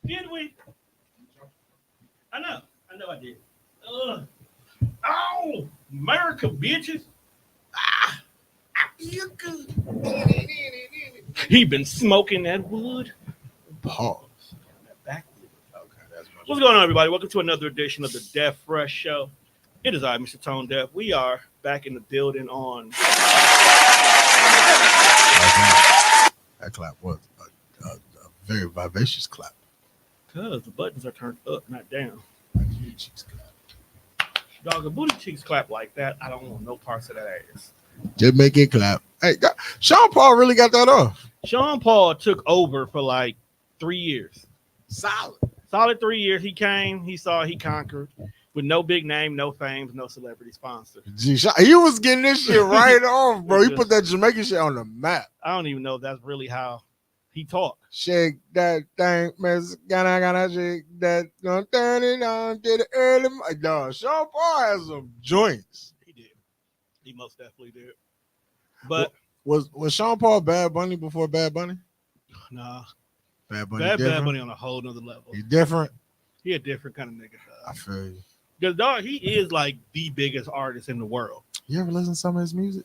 Did we? I know. I did. Ugh. Oh, America, bitches. Ah, I feel good. He been smoking that wood. Pause. Back. Okay, that's much. What's going on, everybody? Welcome to another edition of the Deaf Fresh Show. It is I, Mr. Tone Deaf. We are back in the building on. That clap was a very vivacious clap. Because the buttons are turned up, not down. Booty cheeks clap. Dog, a booty cheeks clap like that, I don't want no parts of that ass. Just make it clap. Hey, Sean Paul really got that off. Sean Paul took over for like 3 years. Solid 3 years. He came, he saw, he conquered with no big name, no fame, no celebrity sponsor. Gee, he was getting this shit right off, bro. He put that Jamaican shit on the map. I don't even know if that's really how he talked. Shake that thing, miss. Gotta shake that. Don't turn it on to the early. Dog, Sean Paul has some joints. He did. He most definitely did. But was Sean Paul Bad Bunny before Bad Bunny? Nah. Bad Bunny. Bad Bunny on a whole nother level. He different. He a different kind of nigga. I feel you. Because dog, he is like the biggest artist in the world. You ever listen to some of his music?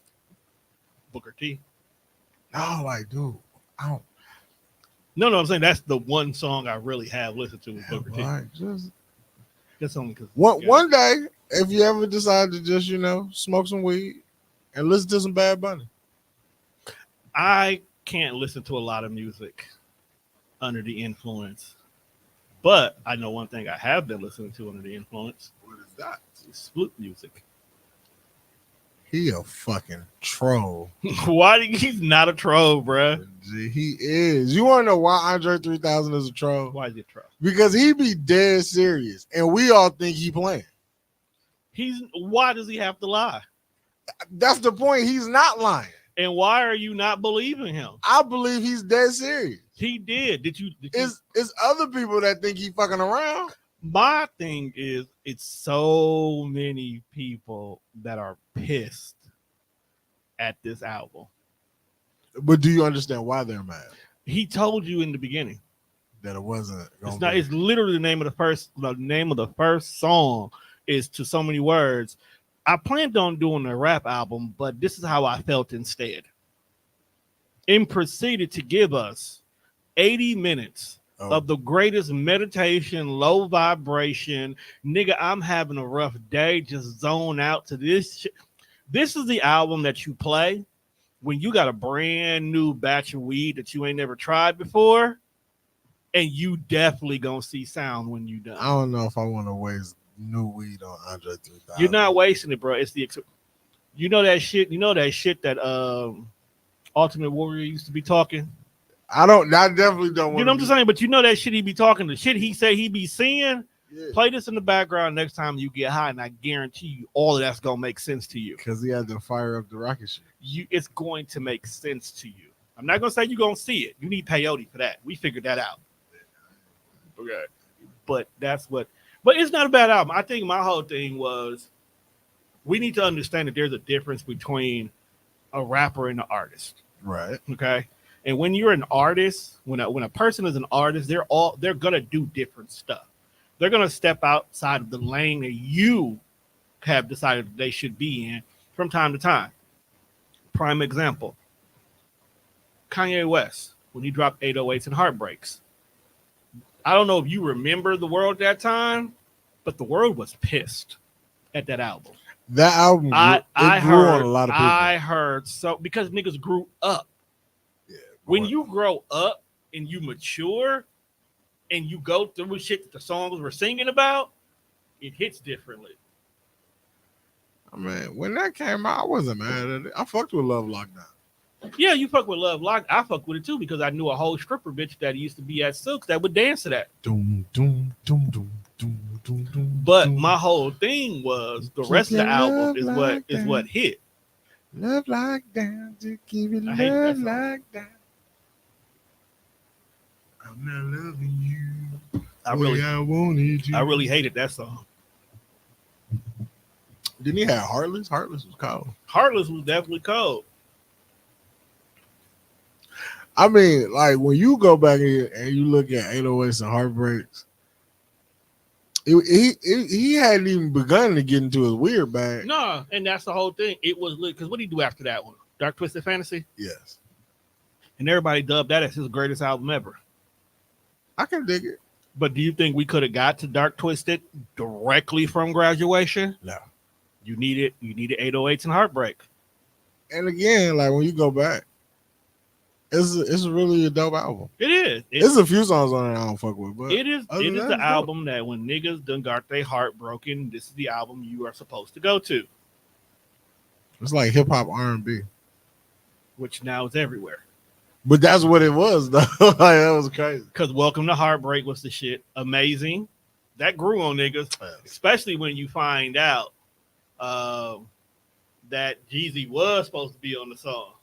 Booker T. No, like, dude, I don't. No, I'm saying that's the one song I really have listened to with Booker T. Like, just That's only because one day, if you ever decide to just smoke some weed and listen to some Bad Bunny. I can't listen to a lot of music under the influence, but I know one thing I have been listening to under the influence. What is that? It's flute music. He a fucking troll. Why? He's not a troll, bruh. Gee, he is. You want to know why Andre 3000 is a troll? Why is he a troll? Because he be dead serious, and we all think he playing. Why does he have to lie? That's the point. He's not lying. And why are you not believing him? I believe he's dead serious. He did. Did you? It's other people that think he fucking around. My thing is, it's so many people that are pissed at this album. But do you understand why they're mad? He told you in the beginning that it wasn't. It's not. It's literally the name of the first song is To So Many Words. I planned on doing a rap album, but this is how I felt instead. And proceeded to give us 80 minutes of the greatest meditation, low vibration. Nigga, I'm having a rough day. Just zone out to this. This is the album that you play when you got a brand new batch of weed that you ain't never tried before, and you definitely gonna see sound when you done. I don't know if I want to waste new weed on Andre 3000. You're not wasting it, bro. It's the you know that shit that Ultimate Warrior used to be talking. I definitely don't want. You know what I'm just saying, but you know that shit he be talking, the shit he say he be seeing. Yeah. Play this in the background next time you get high, and I guarantee you all of that's gonna make sense to you. Because he had to fire up the rocket ship. It's going to make sense to you. I'm not gonna say you're gonna see it. You need peyote for that. We figured that out. Okay. But it's not a bad album. I think my whole thing was we need to understand that there's a difference between a rapper and an artist. Right. Okay. And when you're an artist, when a person is an artist, they're gonna do different stuff. They're gonna step outside of the lane that you have decided they should be in from time to time. Prime example, Kanye West, when he dropped 808s and Heartbreaks. I don't know if you remember the world at that time, but the world was pissed at that album. That album, I grew on a lot of people. I heard so because niggas grew up. Yeah, when you grow up and you mature and you go through shit that the songs were singing about, it hits differently. I mean, when that came out, I wasn't mad at it. I fucked with Love Lockdown. Yeah, you fuck with Love Lock. I fuck with it too because I knew a whole stripper bitch that used to be at Silks that would dance to that. Doom, doom, doom, doom, doom, doom, doom. But my whole thing was the rest of the album is what hit. Love Lockdown to keep it love like that. I'm not loving you. I wanted you. I really hated that song. Didn't he have Heartless? Heartless was cold. Heartless was definitely cold. I mean, like when you go back and you look at 808s and Heartbreaks, he hadn't even begun to get into his weird bag. No, and that's the whole thing. It was lit because what did he do after that one? Dark Twisted Fantasy? Yes. And everybody dubbed that as his greatest album ever. I can dig it. But do you think we could have got to Dark Twisted directly from Graduation? No. You needed 808s and Heartbreak. And again, like when you go back, it's really a dope album. It is. There's a few songs on it I don't fuck with, but it is the dope. album that when niggas done got their heart broken, this is the album you are supposed to go to. It's like hip hop R&B, which now is everywhere. But that's what it was, though. Like, that was crazy. Because Welcome to Heartbreak was the shit. Amazing. That grew on niggas, especially when you find out that Jeezy was supposed to be on the song.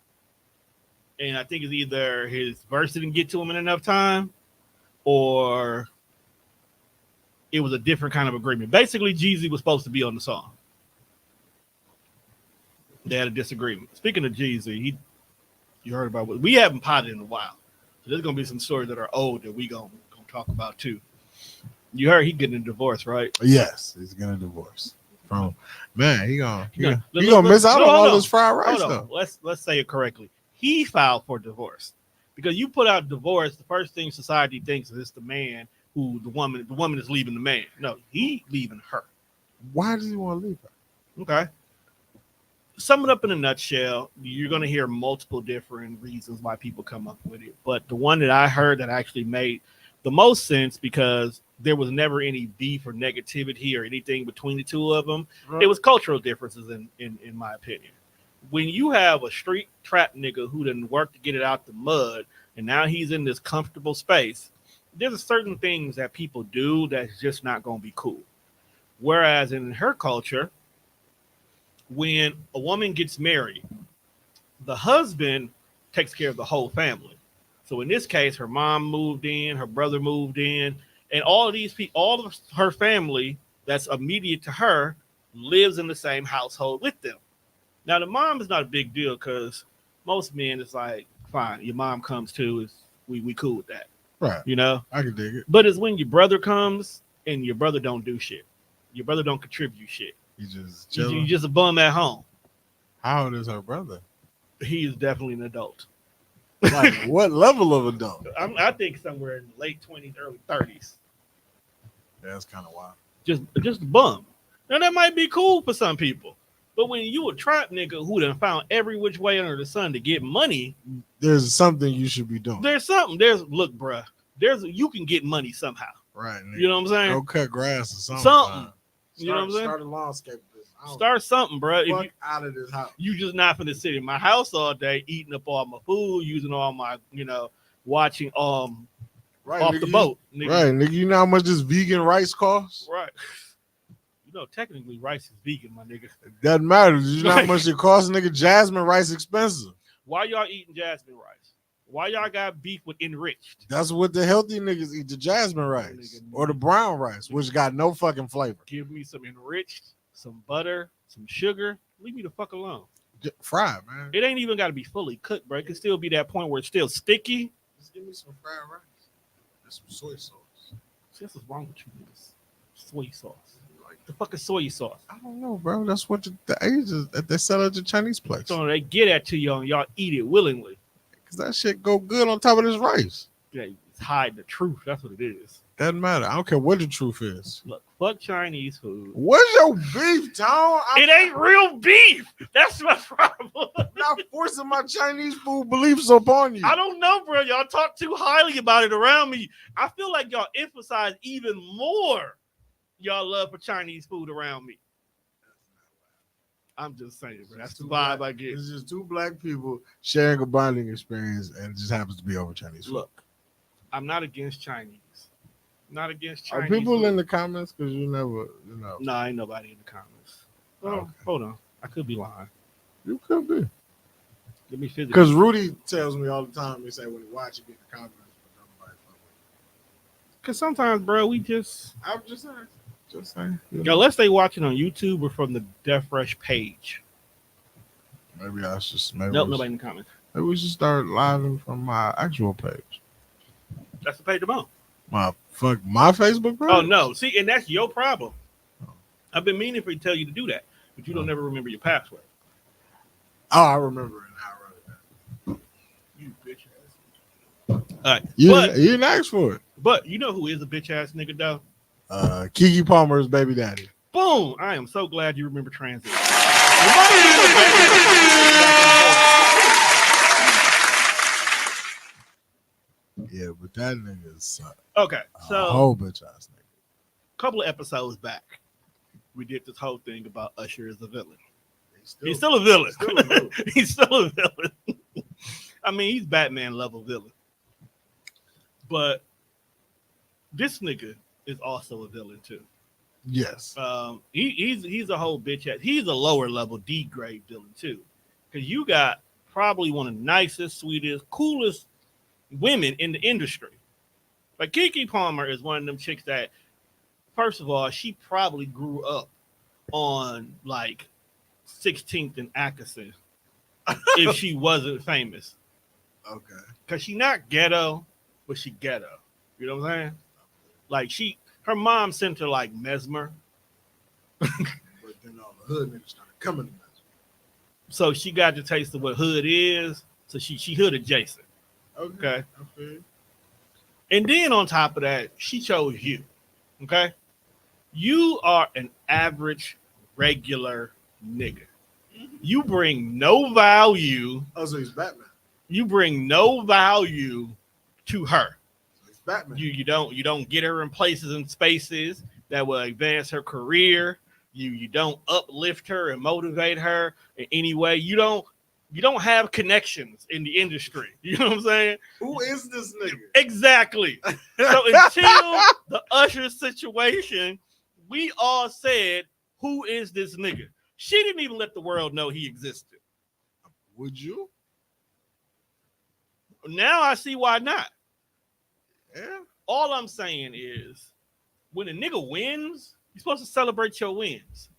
And I think it's either his verse didn't get to him in enough time or it was a different kind of agreement. Basically, Jeezy was supposed to be on the song. They had a disagreement. Speaking of Jeezy, you heard about what we haven't potted in a while. So there's going to be some stories that are old that we going to talk about too. You heard he getting a divorce, right? Yes, he's getting a divorce. From man, he gonna miss out on all this fried rice stuff. Let's say it correctly. He filed for divorce because you put out divorce. The first thing society thinks is it's the man who the woman is leaving the man. No, he leaving her. Why does he want to leave her? Okay. Sum it up in a nutshell. You're going to hear multiple different reasons why people come up with it. But the one that I heard that actually made the most sense because there was never any beef or negativity or anything between the two of them. Right. It was cultural differences in my opinion. When you have a street trap nigga who didn't work to get it out the mud and now he's in this comfortable space, there's certain things that people do that's just not going to be cool. Whereas in her culture, when a woman gets married, the husband takes care of the whole family. So in this case, her mom moved in, her brother moved in, and all of these people, all of her family that's immediate to her lives in the same household with them. Now, the mom is not a big deal because most men is like, fine, your mom comes too, we cool with that. Right. You know? I can dig it. But it's when your brother comes and your brother don't do shit. Your brother don't contribute shit. You just a bum at home. How old is her brother? He is definitely an adult. Like what level of adult? I think somewhere in the late 20s, early 30s. Yeah, that's kind of wild. Just a bum. Now that might be cool for some people, but when you a trap nigga who done found every which way under the sun to get money, there's something you should be doing. There's look, bruh. You can get money somehow. Right. Nigga. You know what I'm saying? Go cut grass or something. You know what I'm saying? Start a landscape. Start something, bro. Fuck out of this house. You just not finna sit in my house all day, eating up all my food, using all my, watching off the boat. Nigga. Right, nigga. You know how much this vegan rice costs? Right. Technically rice is vegan, my nigga. It doesn't matter. You know how much it costs, nigga? Jasmine rice expensive. Why y'all eating jasmine rice? Why y'all got beef with enriched? That's what the healthy niggas eat, the jasmine rice or the brown rice, which got no fucking flavor. Give me some enriched, some butter, some sugar. Leave me the fuck alone. Fried, man. It ain't even got to be fully cooked, bro. It can still be that point where it's still sticky. Just give me some fried rice and some soy sauce. See, that's what's wrong with you niggas. Soy sauce. Like the fucking soy sauce. I don't know, bro. That's what the Asians they sell at the Chinese place. So they get at to y'all and y'all eat it willingly. Cause that shit go good on top of this rice. Yeah, it's hiding the truth. That's what it is. Doesn't matter. I don't care what the truth is. Look, fuck Chinese food. What's your beef, Tom? It ain't real beef. That's my problem. Not forcing my Chinese food beliefs upon you. I don't know, bro. Y'all talk too highly about it around me. I feel like y'all emphasize even more y'all love for Chinese food around me. I'm just saying, bro. That's the vibe I get. It's just two black people sharing a bonding experience, and it just happens to be over Chinese food. Look, I'm not against Chinese. Not against Chinese. Are people food. in the comments? Because you know. No, ain't nobody in the comments. Okay. Hold on. I could be lying. You could be. Let me physically. Because Rudy tells me all the time, he say when he watch it, get the comments. Because sometimes, bro, I'm just saying. Unless they watching on YouTube or from the Death Fresh page. Maybe I should. Nope, nobody in the comments. Maybe we should start living from my actual page. That's the page I'm on. My Facebook page? Oh no, see, and that's your problem. I've been meaning for you to tell you to do that, but you don't never remember your password. Oh, I remember it now. You bitch ass. All right, You but didn't ask for it. But you know who is a bitch ass nigga though? Keke Palmer's baby daddy. Boom! I am so glad you remember transit. Yeah, but that nigga sucked. Okay, so a whole bitch ass nigga. A couple of episodes back, we did this whole thing about Usher as a villain. He's still a villain. He's still a villain. I mean, he's Batman level villain. But this nigga is also a villain too. Yes. He's a whole bitch ass. He's a lower level D grade villain too. Because you got probably one of the nicest, sweetest, coolest women in the industry. Like Keke Palmer is one of them chicks that, first of all, she probably grew up on like 16th and Atkinson if she wasn't famous. Okay. Because she not ghetto, but she ghetto. You know what I'm saying? Like her mom sent her like Mesmer. But then all the hood niggas started coming to Mesmer. So she got the taste of what hood is. So she hood adjacent. Okay. And then on top of that, she chose you. Okay. You are an average, regular nigga. You bring no value. Oh, so he's Batman. You bring no value to her. So he's Batman. You don't get her in places and spaces that will advance her career. You don't uplift her and motivate her in any way. You don't have connections in the industry. You know what I'm saying? Who is this nigga? Exactly. So until the Usher situation, we all said, who is this nigga? She didn't even let the world know he existed. Would you? Now I see why not. Yeah. All I'm saying is, when a nigga wins, you're supposed to celebrate your wins.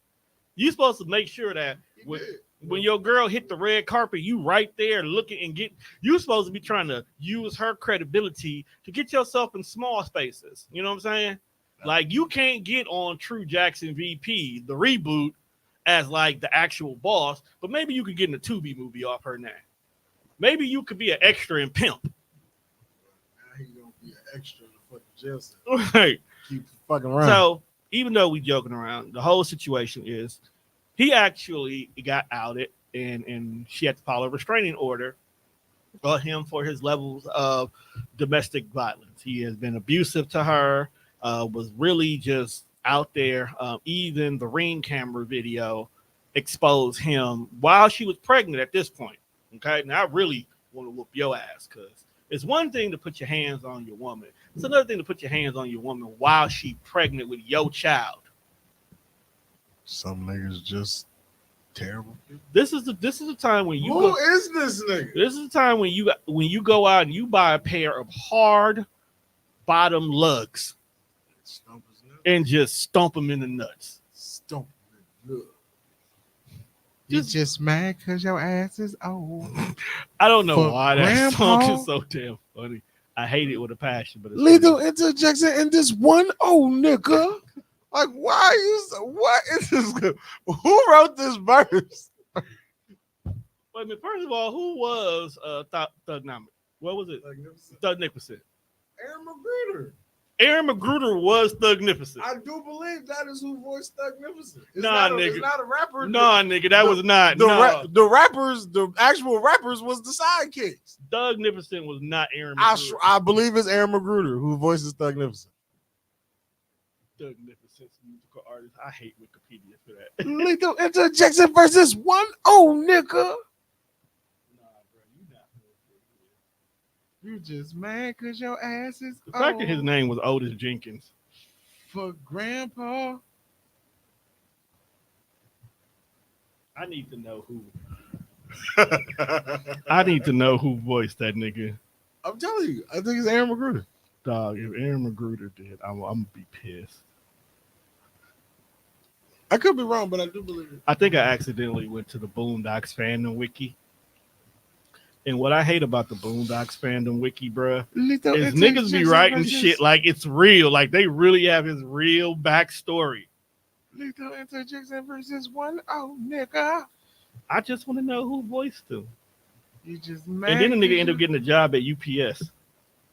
You're supposed to make sure that when your girl hit the red carpet, you right there looking and you're supposed to be trying to use her credibility to get yourself in small spaces. You know what I'm saying? Like, you can't get on True Jackson VP, the reboot, as like the actual boss, but maybe you could get in a Tubi movie off her name. Maybe you could be an extra in Pimp. Now he's gonna be an extra in the fucking jail cell. Right. Keep fucking around. So even though we joking around, the whole situation is he actually got outed and she had to file a restraining order on him for his levels of domestic violence. He has been abusive to her, was really just out there. Even the Ring camera video exposed him while she was pregnant at this point. Okay, now I really want to whoop your ass, because it's one thing to put your hands on your woman. It's another thing to put your hands on your woman while she's pregnant with your child. Some niggas just terrible. This is the time when you Who is this nigga? This is the time when you go out and you buy a pair of hard bottom lugs and just stomp them in the nuts. Stomp them in the nuts. You just mad because your ass is old. I don't know why that Grandpa, song is so damn funny. I hate it with a passion, but it's lethal interjection in this one old nigga. Like, why are you so, what is this? Who wrote this verse? Wait a minute. First of all, who was Thugnomic? What was it? Thugnificent. Aaron McGruder. Aaron McGruder was Thugnificent. I do believe that is who voiced Thugnificent. Nigga. It's not a rapper. Nigga, that was not. The actual rappers was the sidekicks. Thugnificent was not Aaron McGruder. I believe it's Aaron McGruder who voices Thugnificent. Thugnificent's musical artist. I hate Wikipedia for that. Lethal interjection versus one old nigga. You just mad because your ass is the fact that his name was Otis Jenkins. For grandpa. I need to know who. I need to know who voiced that nigga. I'm telling you, I think it's Aaron McGruder. Dog, if Aaron McGruder did, I'm gonna be pissed. I could be wrong, but I do believe it. I think I accidentally went to the Boondocks fandom wiki. And what I hate about the Boondocks fandom wiki, bruh, Lethal is niggas be writing versus- shit like it's real. Like they really have his real backstory. Lethal interjection versus 1-0, nigga. I just want to know who voiced him. You just And then the nigga ended up getting a job at UPS.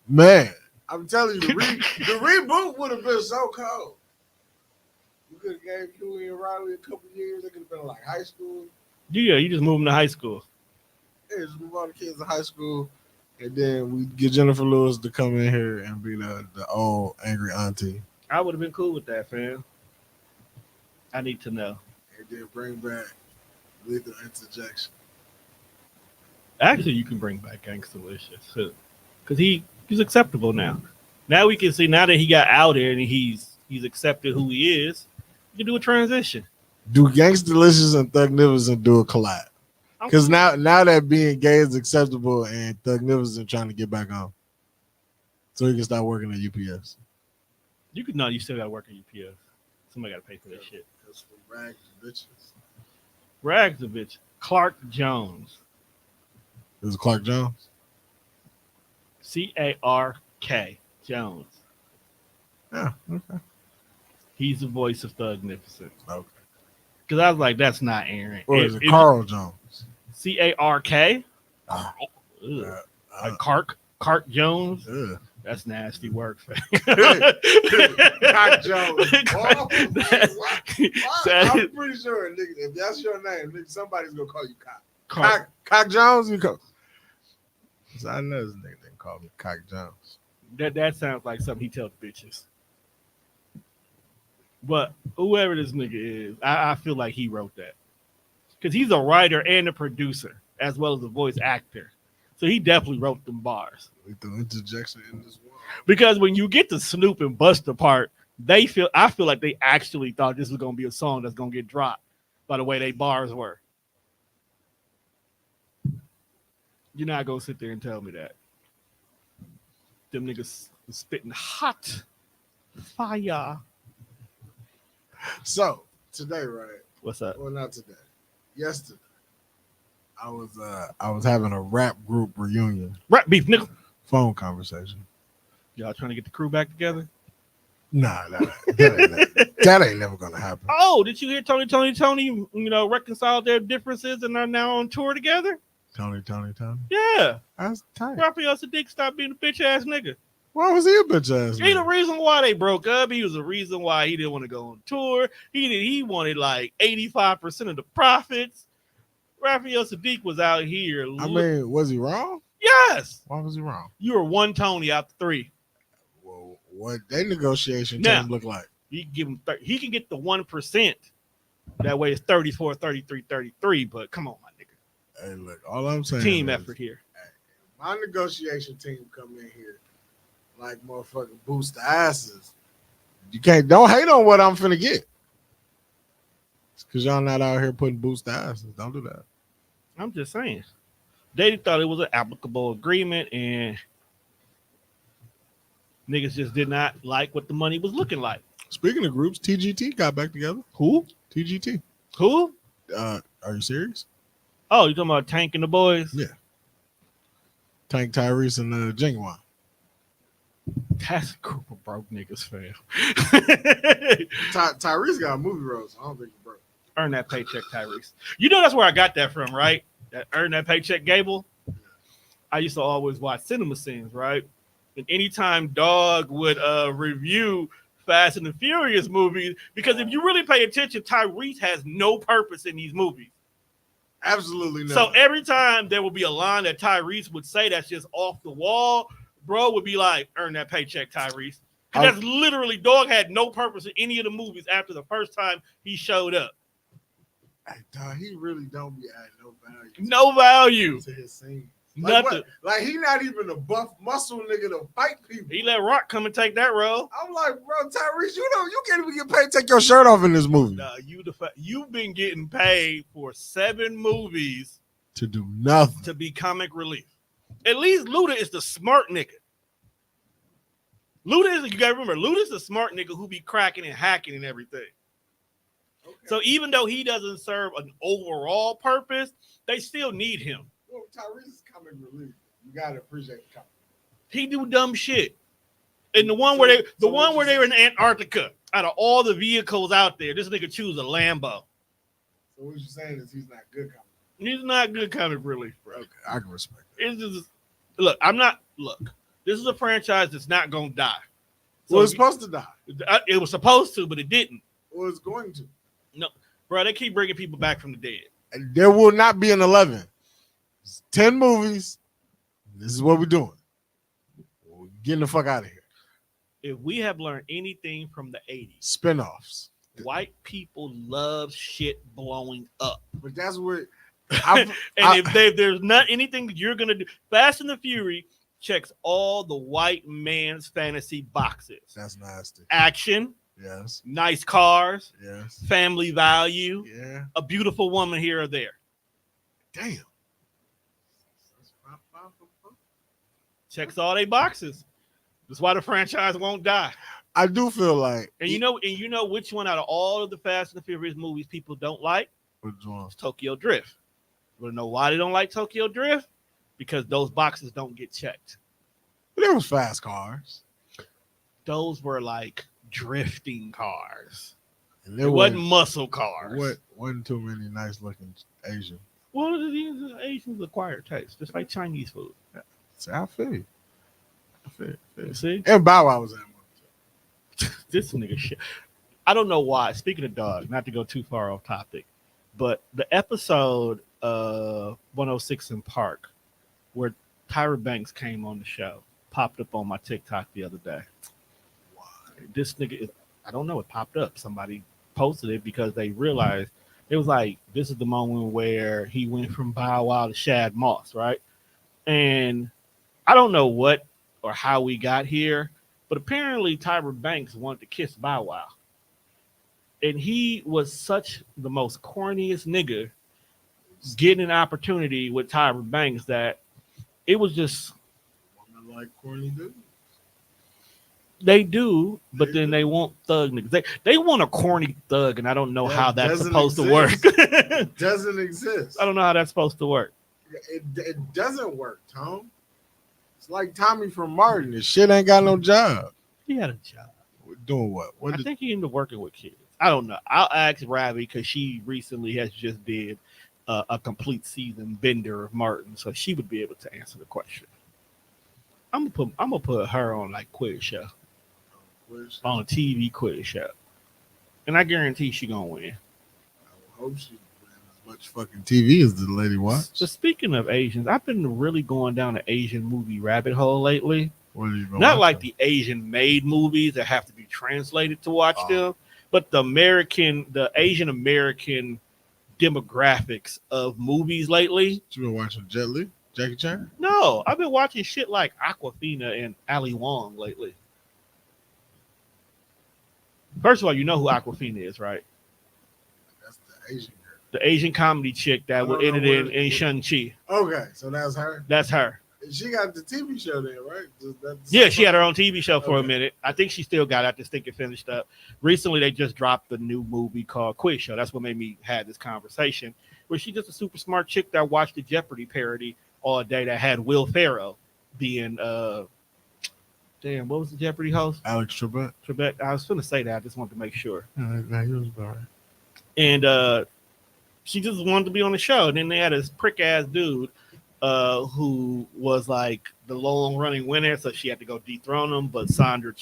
Man, I'm telling you, the reboot would have been so cold. You could have gave Huey and Riley a couple years. They could have been like high school. Yeah, you just moved him to high school. Yeah, just move all the kids to high school, and then we get Jennifer Lewis to come in here and be the old angry auntie. I would have been cool with that, fam. I need to know. And then bring back Lethal Interjection. Actually, you can bring back Gangstalicious too, because he's acceptable now. Now we can see, now that he got out there and he's accepted who he is, you can do a transition. Do Gangstalicious and Thugnificent do a collab? Because now that being gay is acceptable and Thugnificent trying to get back on, so he can start working at UPS. You could, no, you still got to work at UPS. Somebody got to pay for that shit. Because for rags and bitches. Rags a bitch. Clark Jones. This is Clark Jones. C-A-R-K Jones. Yeah, okay. He's the voice of Thugnificent. Okay. Because I was like, that's not Aaron. Or is it Carl Jones? C-A-R-K? Ah. Like Clark Jones? Yeah. That's nasty work, fam. Cock Jones. Oh, I'm pretty sure, nigga, if that's your name, nigga, somebody's gonna call you Cock. Cock Jones, you go. So I know this nigga didn't call me Cock Jones. That sounds like something he tells bitches. But whoever this nigga is, I feel like he wrote that. Because he's a writer and a producer, as well as a voice actor. So he definitely wrote them bars. Lethal Interjection in this one. Because when you get the Snoop and Busta part, I feel like they actually thought this was gonna be a song that's gonna get dropped by the way they bars were. You're not gonna sit there and tell me that. Them niggas spitting hot fire. So today, right? What's up? Well, not today. Yesterday, I was having a rap group reunion. Rap beef, nigga. Phone conversation. Y'all trying to get the crew back together? Nah, that ain't never gonna happen. Oh, did you hear Tony, reconcile their differences and are now on tour together? Tony. Yeah. That's tight. Raphael Sadiq stopped being a bitch ass nigga. Why was he a bitch ass? He the reason why they broke up. He was the reason why he didn't want to go on tour. He wanted like 85% of the profits. Raphael Sadiq was out here. I mean, was he wrong? Yes. Why was he wrong? You were one Tony out of three. Well, what their negotiation Now, team look like? He can give him he can get the 1%. That way it's 34, 33, 33. But come on, my nigga. Hey, look, all I'm saying Team is, effort here. my negotiation team come in here like motherfucking boost the asses. Don't hate on what I'm finna get. It's because y'all not out here putting boost the asses. Don't do that. I'm just saying. They thought it was an applicable agreement and niggas just did not like what the money was looking like. Speaking of groups, TGT got back together. Who? TGT. Who? Are you serious? Oh, you talking about Tank and the boys? Yeah. Tank, Tyrese, and Genuine. That's a group of broke niggas, fam. Tyrese got a movie role, so I don't think he's broke. Earn that paycheck, Tyrese. You know that's where I got that from, right? That earn that paycheck, Gable. I used to always watch cinema scenes, right? And anytime Dog would review Fast and the Furious movies, because if you really pay attention, Tyrese has no purpose in these movies. Absolutely no. So every time there would be a line that Tyrese would say that's just off the wall, bro would be like, earn that paycheck, Tyrese. And that's literally, Dog had no purpose in any of the movies after the first time he showed up. Hey, dog, he really don't be adding no value. No value. To his scene. Nothing. Like he not even a buff muscle nigga to fight people. He let Rock come and take that role. I'm like, bro, Tyrese, you can't even get paid to take your shirt off in this movie. Nah, you've been getting paid for 7 movies to do nothing. To be comic relief. At least Luda is the smart nigga. You gotta remember, Luda's the smart nigga who be cracking and hacking and everything. Okay. So even though he doesn't serve an overall purpose, they still need him. Well, Tyrese is comic relief. You gotta appreciate the comic. He do dumb shit. And the one where they were in Antarctica, out of all the vehicles out there, this nigga choose a Lambo. So what you're saying is he's not good comic. He's not good comic relief, bro. Okay, I can respect that. It's just look. This is a franchise that's not gonna die. So Well, it's supposed to die. It was supposed to, but it didn't. Well, it's going to. No, bro, they keep bringing people back from the dead. And there will not be an 11. It's 10 movies. This is what we're doing. We're getting the fuck out of here. If we have learned anything from the 80s, Spinoffs. white people love shit blowing up. But that's what. If there's not anything that you're gonna do, Fast and the Fury checks all the white man's fantasy boxes. That's nasty. Action, Yes. nice cars, Yes. family value, Yeah. a beautiful woman here or there. Damn. Checks all they boxes. That's why the franchise won't die. I do feel like. And you know which one out of all of the Fast and the Furious movies people don't like? Which one? It's Tokyo Drift. You want to know why they don't like Tokyo Drift? Because those boxes don't get checked. There was fast cars. Those were like drifting cars. And It wasn't muscle cars. Wasn't too many nice looking Asian. Well, the Asians acquire taste, just like Chinese food. So I feel you. You see? And Bow Wow was that one. This nigga shit. I don't know why. Speaking of dog, not to go too far off topic, but the episode of 106 in Park where Tyra Banks came on the show popped up on my TikTok the other day. Why? This nigga, I don't know, it popped up. Somebody posted it because they realized it was like, this is the moment where he went from Bow Wow to Shad Moss, right? And I don't know what or how we got here, but apparently Tyra Banks wanted to kiss Bow Wow. And he was such the most corniest nigga getting an opportunity with Tyra Banks that it was just. Women like corny dudes. They do, but then they want thug niggas. They want a corny thug, and I don't know how that's supposed to work. It doesn't exist. I don't know how that's supposed to work. It doesn't work, Tom. It's like Tommy from Martin. This shit ain't got no job. He had a job. Doing what? I think he ended up working with kids. I don't know. I'll ask Ravi because she recently has just did a complete season bender of Martin, so she would be able to answer the question. I'm gonna put her on like quiz show, on a TV quiz show, and I guarantee she gonna win. I hope she wins as much fucking TV as the lady watch. So speaking of Asians, I've been really going down the Asian movie rabbit hole lately. What have you been Not watching? like the Asian made movies that have to be translated to watch them, but the Asian American demographics of movies lately. You been watching Jet Li, Jackie Chan? No, I've been watching shit like Aquafina and Ali Wong lately. First of all, you know who Aquafina is, right? That's the Asian girl. The Asian comedy chick that was edited in Shang-Chi. Okay, so that's her. That's her. She got the TV show there, right? Yeah, she had her own TV show for a minute. I think she still got it. I just think it finished up. Recently, they just dropped the new movie called Quiz Show. That's what made me have this conversation. Where she's just a super smart chick that watched the Jeopardy parody all day that had Will Ferrell being, what was the Jeopardy host? Alex Trebek. Trebek. I was going to say that. I just wanted to make sure. And And she just wanted to be on the show. And then they had this prick-ass dude who was like the long-running winner, so she had to go dethrone him. But Sandra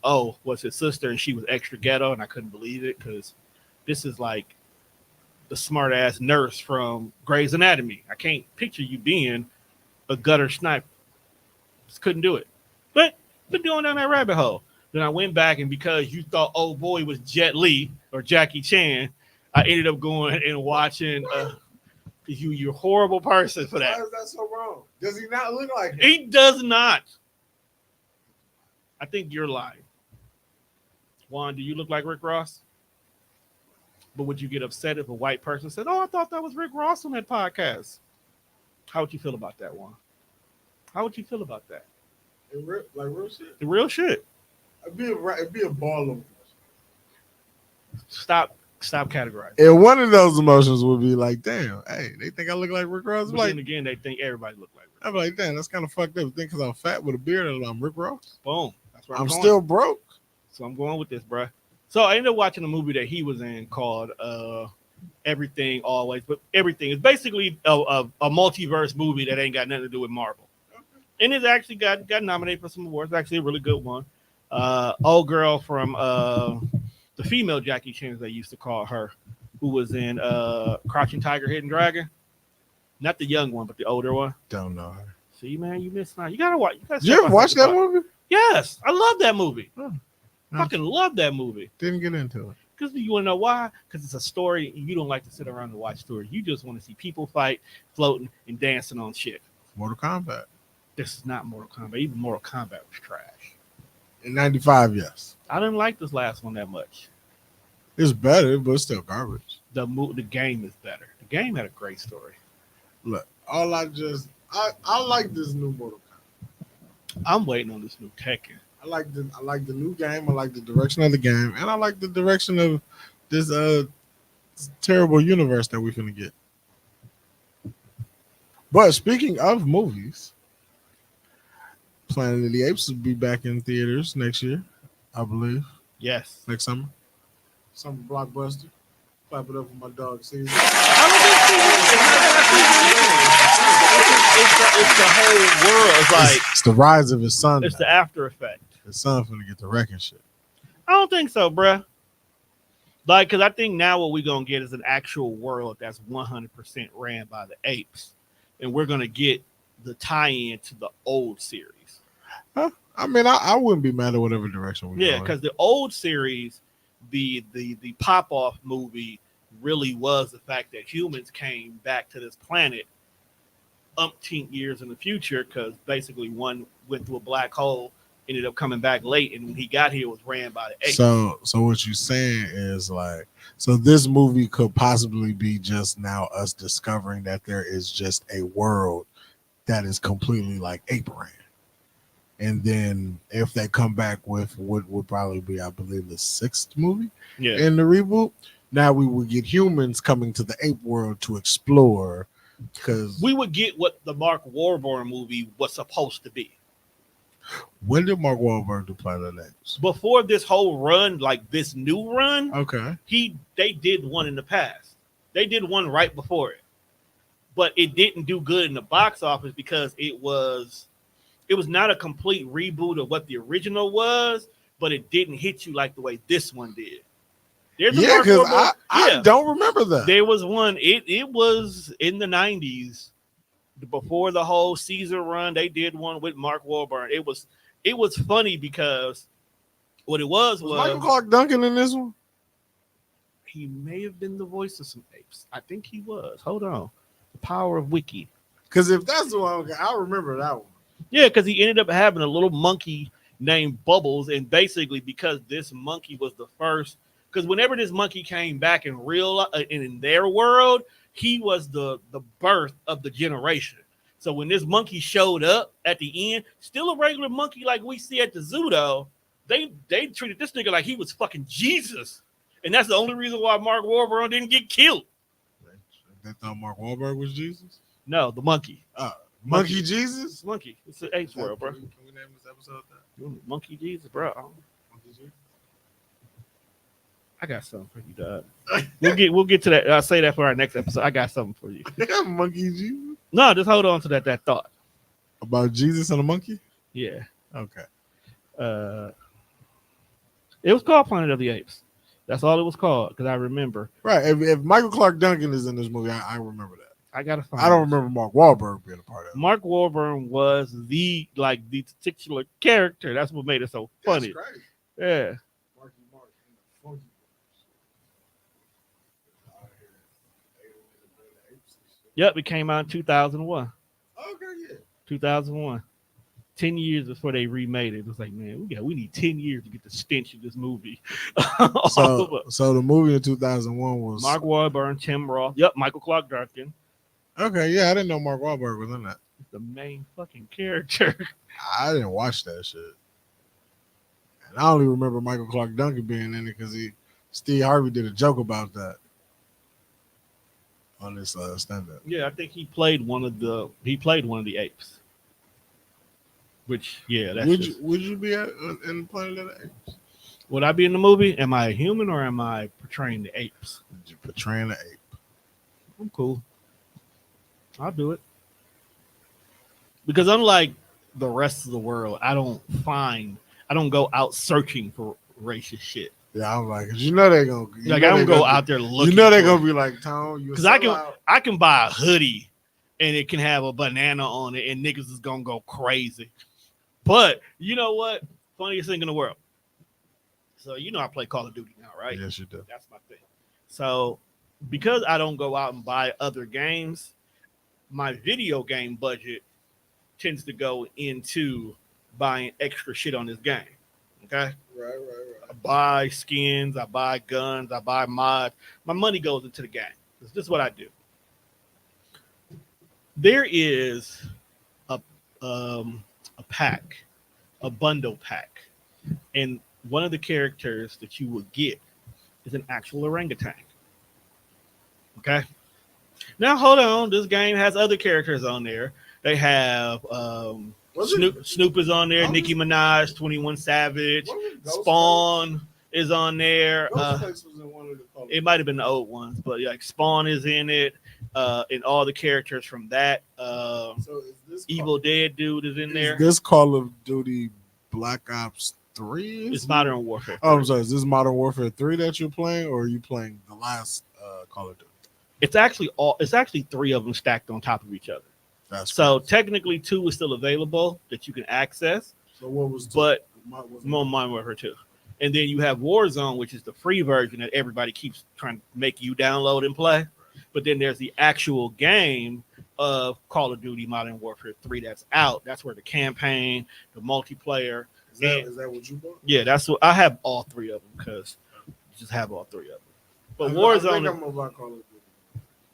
Oh was his sister, and she was extra ghetto, and I couldn't believe it because this is like the smart-ass nurse from Grey's Anatomy. I can't picture you being a gutter sniper. Just couldn't do it. But been doing down that rabbit hole. Then I went back, and because you thought old boy was Jet Li or Jackie Chan, I ended up going and watching. You're a horrible person for that. why is that so wrong? Does he not look like him? He does not. I think you're lying. Juan, do you look like Rick Ross? But would you get upset if a white person said, "Oh, I thought that was Rick Ross on that podcast"? How would you feel about that, Juan? How would you feel about that? Like real shit? The real shit. It'd be a ball of. Stop Stop categorizing. And one of those emotions would be like, damn, hey, they think I look like Rick Ross. But Like, then again, they think everybody look like Rick. I'm like, damn, that's kind of fucked up. Think because I'm fat with a beard and I'm Rick Ross. Boom. That's where I'm going. still broke. So I'm going with this, bro. So I ended up watching a movie that he was in called Everything Always, but everything is basically a multiverse movie that ain't got nothing to do with Marvel. And it's actually got nominated for some awards. It's actually a really good one. Old girl from the female Jackie Chan, they used to call her, who was in Crouching Tiger, Hidden Dragon. Not the young one, but the older one. Don't know her. See, man, you missed out. You gotta watch. Did you ever watch that movie? Yes, I love that movie. Oh, Fucking love that movie. Didn't get into it. Because you want to know why? Because it's a story, and you don't like to sit around and watch stories. You just want to see people fight, floating, and dancing on shit. Mortal Kombat. This is not Mortal Kombat. Even Mortal Kombat was trash. In 95, yes. I didn't like this last one that much. It's better, but it's still garbage. The game is better. The game had a great story. Look, I like this new Mortal Kombat. I'm waiting on this new Tekken. I like the new game. I like the direction of the game, and I like the direction of this terrible universe that we're gonna get. But speaking of movies, Planet of the Apes will be back in theaters next year, I believe. Yes. Next summer. Summer blockbuster. Clap it up for my dog Caesar. It's the whole world. It's like It's the rise of his son. it's the after effect. His son finna get the wrecking shit. I don't think so, bruh. Like, because I think now what we're going to get is an actual world that's 100% ran by the apes. And we're going to get the tie-in to the old series. Huh? I mean, I wouldn't be mad at whatever direction we go. Yeah, because the old series, the pop-off movie really was the fact that humans came back to this planet umpteen years in the future, because basically one went through a black hole, ended up coming back late, and when he got here, it was ran by the apes. So what you're saying is like, so this movie could possibly be just now us discovering that there is just a world that is completely like ape ran. And then if they come back with what would probably be, I believe, the 6th movie in the reboot, now we would get humans coming to the ape world to explore, because we would get what the Mark Wahlberg movie was supposed to be. When did Mark Wahlberg do Planet of the Apes? Before this whole run, like this new run, Okay. They did one in the past. They did one right before it. But it didn't do good in the box office because it was not a complete reboot of what the original was, but it didn't hit you like the way this one did. Yeah, because I don't remember that. There was one, it was in the 90s. Before the whole Caesar run, they did one with Mark Wahlberg. It was funny because what it was Michael Clark Duncan in this one? He may have been the voice of some apes. I think he was. Hold on. The power of Wiki. Because if that's the one, I remember that one. Yeah, because he ended up having a little monkey named Bubbles, and basically because this monkey was the first, because whenever this monkey came back in in their world, he was the birth of the generation. So when this monkey showed up at the end, still a regular monkey like we see at the zoo, though, they treated this nigga like he was fucking Jesus. And that's the only reason why Mark Wahlberg didn't get killed. They thought Mark Wahlberg was Jesus? No, the monkey. Monkey Jesus? Monkey. It's the apes world, bro. Can we name this episode that? Monkey Jesus, bro. Monkey Jesus? I got something for you, dog. We'll get to that. I'll say that for our next episode. I got something for you. Monkey Jesus? No, just hold on to that thought. About Jesus and a monkey? Yeah. Okay. It was called Planet of the Apes. That's all it was called, because I remember. Right. If Michael Clark Duncan is in this movie, I remember that. I gotta find. I don't remember Mark Wahlberg being a part of it. Mark Wahlberg was the titular character. That's what made it so funny. That's great. Yeah. Marky Mark and the Funky Brothers. Yep, it came out in 2001. Okay, yeah. 2001. 10 years before they remade it. It was like, man, we need 10 years to get the stench of this movie. So the movie in 2001 was Mark Wahlberg, Tim Roth. Yep, Michael Clark Duncan. Okay, yeah, I didn't know Mark Wahlberg was in that. The main fucking character. I didn't watch that shit. And I only remember Michael Clark Duncan being in it because Steve Harvey did a joke about that on this stand-up. Yeah, I think he played one of the apes. Which, yeah, that's would you be in Planet of the Apes? Would I be in the movie? Am I a human or am I portraying the apes? You're portraying the ape. I'm cool. I'll do it. Because unlike the rest of the world, I don't go out searching for racist shit. Yeah, I'm like, 'cause you know they're gonna I don't go out there looking. You know they're gonna be like, Tone, you. Because I can buy a hoodie and it can have a banana on it and niggas is gonna go crazy. But you know what? Funniest thing in the world. So you know I play Call of Duty now, right? Yes, you do. That's my thing. So because I don't go out and buy other games, my video game budget tends to go into buying extra shit on this game. Okay? Right. I buy skins, I buy guns, I buy mods. My money goes into the game. This is what I do. There is a pack, a bundle pack, and one of the characters that you will get is an actual orangutan. Okay? Now hold on, this game has other characters on there. They have Snoop is on there, Nicki Minaj, 21 Savage, Spawn is on there. It might have been the old ones, but like Spawn is in it, and all the characters from that. So is this Evil Dead dude is in there. This Call of Duty Black Ops 3? It's Modern Warfare 3. Oh, I'm sorry. Is this Modern Warfare 3 that you're playing, or are you playing the last Call of Duty? It's actually three of them stacked on top of each other. So technically 2 is still available that you can access. So what was 2? But Modern Warfare 2. And then you have Warzone, which is the free version that everybody keeps trying to make you download and play. But then there's the actual game of Call of Duty Modern Warfare 3 that's out. That's where the campaign, the multiplayer. Is that what you bought? Yeah, that's what I have all 3 of them because just have all 3 of them. But Warzone, I'm about Call of Duty.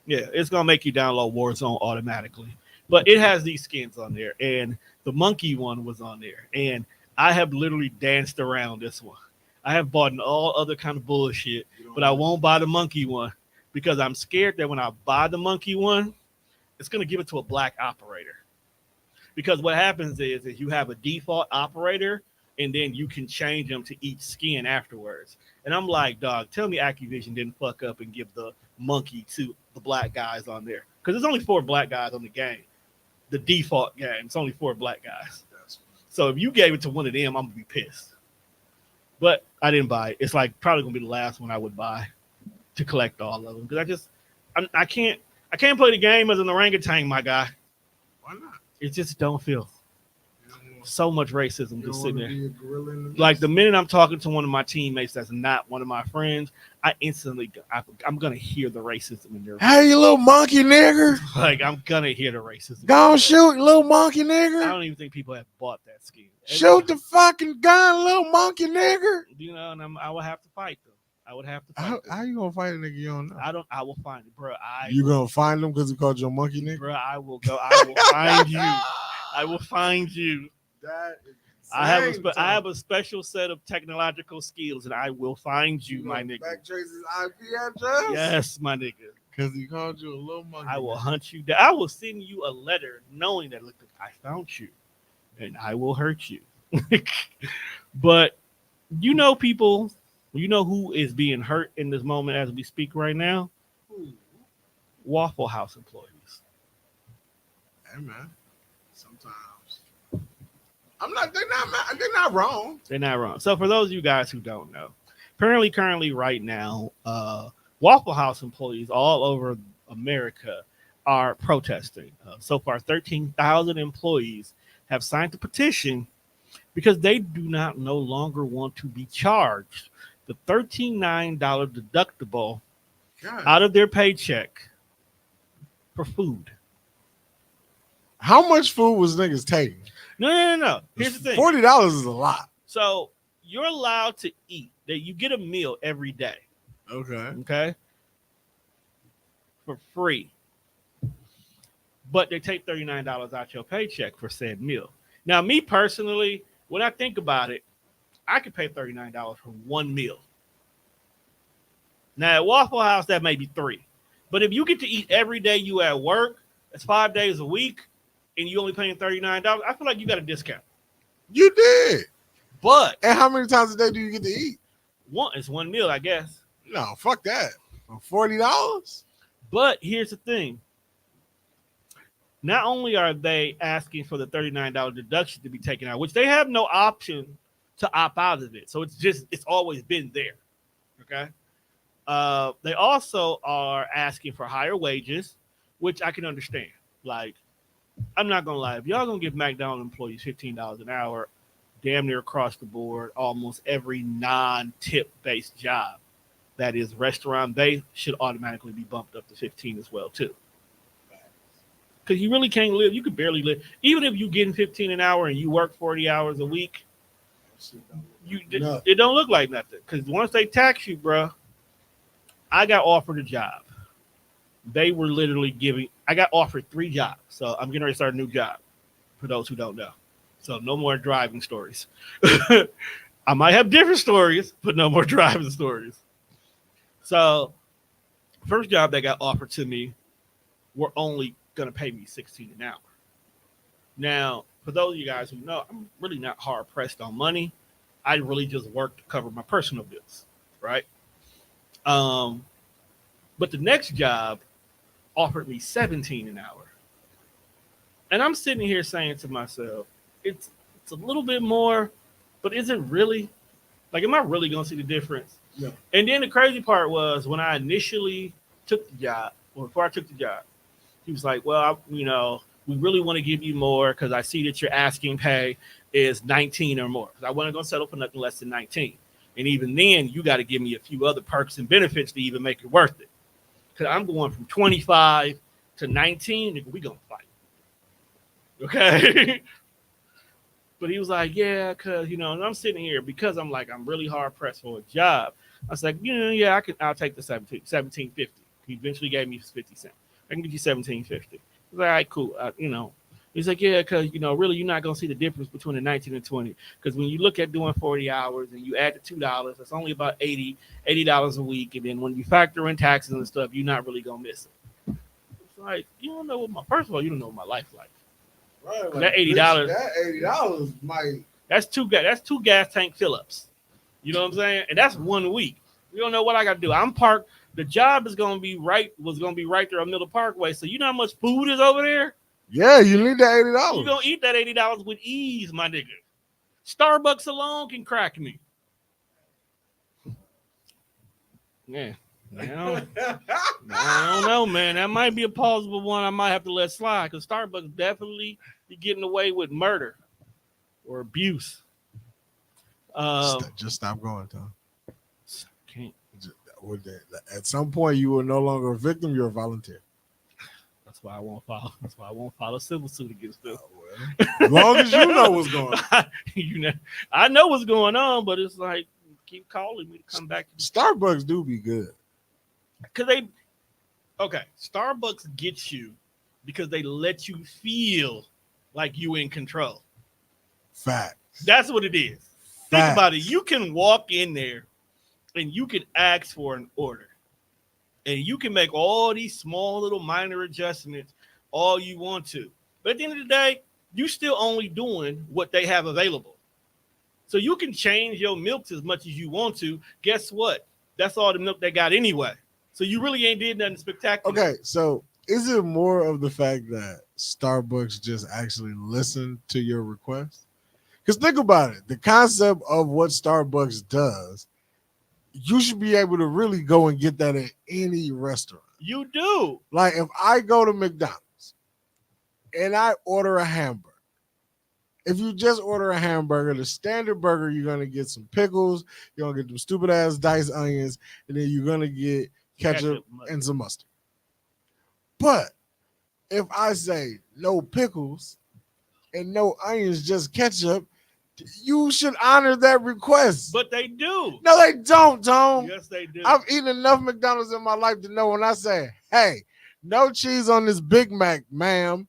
Yeah, it's gonna make you download Warzone automatically. But it has these skins on there, and the monkey one was on there, and I have literally danced around this one. I have bought all other kind of bullshit, but I won't buy the monkey one because I'm scared that when I buy the monkey one, it's gonna give it to a black operator. Because what happens is you have a default operator, and then you can change them to each skin afterwards. And I'm like, dog, tell me Activision didn't fuck up and give the monkey to the black guys on there. Because there's only 4 black guys on the game. The default game, it's only 4 black guys. So if you gave it to one of them, I'm gonna be pissed. But I didn't buy it. It's like probably gonna be the last one I would buy to collect all of them. Because I can't play the game as an orangutan, my guy. Why not? It just don't feel so much racism just sitting there. Like the minute I'm talking to one of my teammates that's not one of my friends, I'm gonna hear the racism in their voice. Hey, you little monkey nigger! Like I'm gonna hear the racism. Go on, shoot, little monkey nigger! I don't even think people have bought that scheme. Shoot the fucking gun, little monkey nigger! You know, and I would have to fight them. I would have to fight. How you gonna fight a nigga you don't know? I will find it, bro. You gonna find him because he called you a monkey nigga? Bro, I will find you. I will find you. That is I have a special set of technological skills, and I will find you, my nigga. Back Tracy's IP address? Yes, my nigga. Because he called you a little monkey. I will hunt you down. I will send you a letter knowing that, look, I found you, and I will hurt you. But you know, people, you know who is being hurt in this moment as we speak right now? Waffle House employees. Hey, man. Sometimes. They're not wrong. They're not wrong. So for those of you guys who don't know, currently right now, Waffle House employees all over America are protesting. So far, 13,000 employees have signed the petition because they do not no longer want to be charged the $13.9 deductible out of their paycheck for food. How much food was niggas taking? No. Here's the thing. $40 is a lot. So you're allowed to eat. That you get a meal every day. Okay. For free. But they take $39 out your paycheck for said meal. Now, me personally, when I think about it, I could pay $39 for one meal. Now at Waffle House, that may be 3. But if you get to eat every day you at work, it's 5 days a week, and you only paying $39, I feel like you got a discount. You did. But And how many times a day do you get to eat? it's one meal, I guess. No, fuck that. For $40? But here's the thing. Not only are they asking for the $39 deduction to be taken out, which they have no option to opt out of it. So it's always been there. Okay. They also are asking for higher wages, which I can understand. Like, I'm not gonna lie, if y'all gonna give McDonald's employees $15 an hour, damn near across the board, almost every non-tip based job that is restaurant based should automatically be bumped up to 15 as well too. Because you really can't live. You could barely live. Even if you're getting 15 an hour and you work 40 hours a week, it don't look like nothing. Because once they tax you, bro, I got offered a job. They were literally I got offered 3 jobs. So I'm getting ready to start a new job, for those who don't know. So no more driving stories. I might have different stories, but no more driving stories. So first job that got offered to me were only going to pay me $16 an hour. Now, for those of you guys who know, I'm really not hard pressed on money. I really just work to cover my personal bills, right? But the next job offered me $17 an hour. And I'm sitting here saying to myself, it's a little bit more, but is it really? Like, am I really going to see the difference? Yeah. And then the crazy part was when I initially took the job, or before I took the job, he was like, well, we really want to give you more because I see that your asking pay is 19 or more. I wasn't going to settle for nothing less than 19. And even then, you got to give me a few other perks and benefits to even make it worth it. Because I'm going from 25 to 19, we going to fight. Okay? But he was like, yeah, because, and I'm sitting here because I'm really hard pressed for a job. I was like, yeah, I'll take the $17.50. He eventually gave me 50 cents. I can give you $17.50. I was like, all right, cool. He's like, yeah, because, really you're not going to see the difference between the 19 and 20. Because when you look at doing 40 hours and you add the $2, it's only about $80 a week. And then when you factor in taxes and stuff, you're not really going to miss it. It's like, you don't know first of all, you don't know what my life's like. Right, like that $80. That $80 might. That's two gas tank fill-ups. You know what I'm saying? And that's 1 week. You don't know what I got to do. I'm parked. The job was going to be right there on Middle Parkway. So you know how much food is over there? Yeah, you need that $80. You're going to eat that $80 with ease, my nigga. Starbucks alone can crack me. Yeah. I don't know, man. That might be a plausible one I might have to let slide because Starbucks definitely be getting away with murder or abuse. Just stop going, Tom. Can't. At some point, you are no longer a victim; you're a volunteer. That's why I won't follow. That's why I won't file a civil suit against them. As long as you know what's going on. I know what's going on, but it's like keep calling me to come back. Starbucks do be good because Starbucks gets you because they let you feel like you in control. Facts. That's what it is. Facts. Think about it. You can walk in there and you can ask for an order. And you can make all these small little minor adjustments all you want to. But at the end of the day, you still only doing what they have available. So you can change your milks as much as you want to. Guess what? That's all the milk they got anyway. So you really ain't did nothing spectacular. Okay, so is it more of the fact that Starbucks just actually listened to your request? Because think about it. The concept of what Starbucks does, you should be able to really go and get that at any restaurant. You do. Like if I go to McDonald's and I order a hamburger, if you just order a hamburger, the standard burger, you're going to get some pickles, you're going to get them stupid ass diced onions, and then you're going to get ketchup and some mustard. But if I say no pickles and no onions, just ketchup, you should honor that request. But they do. No, they don't, Tom. Yes, they do. I've eaten enough McDonald's in my life to know when I say, hey, no cheese on this Big Mac, ma'am,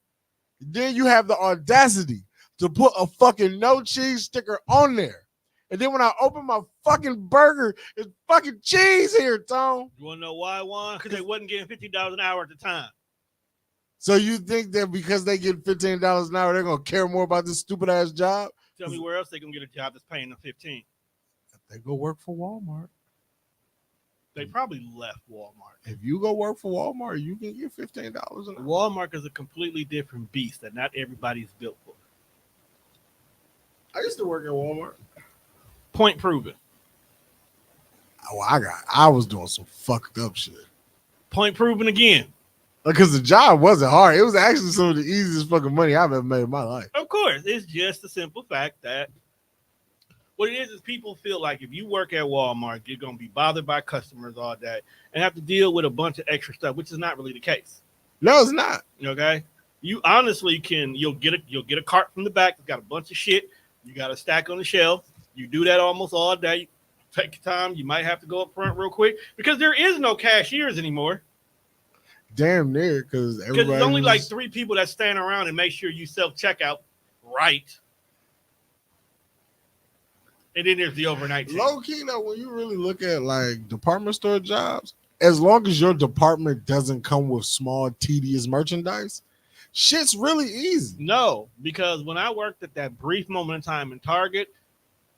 then you have the audacity to put a fucking no cheese sticker on there. And then when I open my fucking burger, it's fucking cheese here, Tom. You want to know why, Juan? Because they wasn't getting $15 an hour at the time. So you think that because they get $15 an hour, they're going to care more about this stupid ass job? Tell me where else they going to get a job that's paying them $15. They go work for Walmart. They probably left Walmart. If you go work for Walmart, you can get $15 an hour. Walmart is a completely different beast that not everybody's built for. I used to work at Walmart. Point proven. Oh, I was doing some fucked up shit. Point proven again. Because the job wasn't hard. It was actually some of the easiest fucking money I've ever made in my life. Of course. It's just the simple fact that what it is people feel like if you work at Walmart, you're going to be bothered by customers all day and have to deal with a bunch of extra stuff, which is not really the case. No, it's not. Okay? You honestly you'll get a cart from the back that's got a bunch of shit. You got a stack on the shelf. You do that almost all day. Take your time. You might have to go up front real quick because there is no cashiers anymore. Damn near, because there's only like 3 people that stand around and make sure you self-checkout right. And then there's the overnight team. Low key, though, when you really look at like department store jobs, as long as your department doesn't come with small, tedious merchandise, shit's really easy. No, because when I worked at that brief moment in time in Target,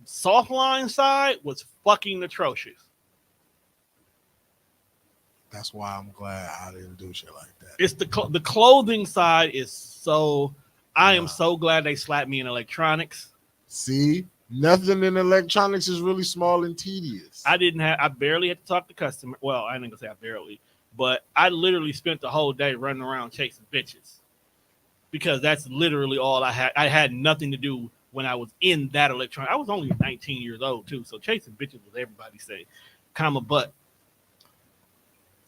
soft line side was fucking atrocious. That's why I'm glad I didn't do shit like that. It's the clothing side is so. I am so glad they slapped me in electronics. See, nothing in electronics is really small and tedious. I barely had to talk to customers. Well, I ain't gonna say I barely, but I literally spent the whole day running around chasing bitches because that's literally all I had. I had nothing to do when I was in that electronic. I was only 19 years old too, so chasing bitches was everybody say, comma, but.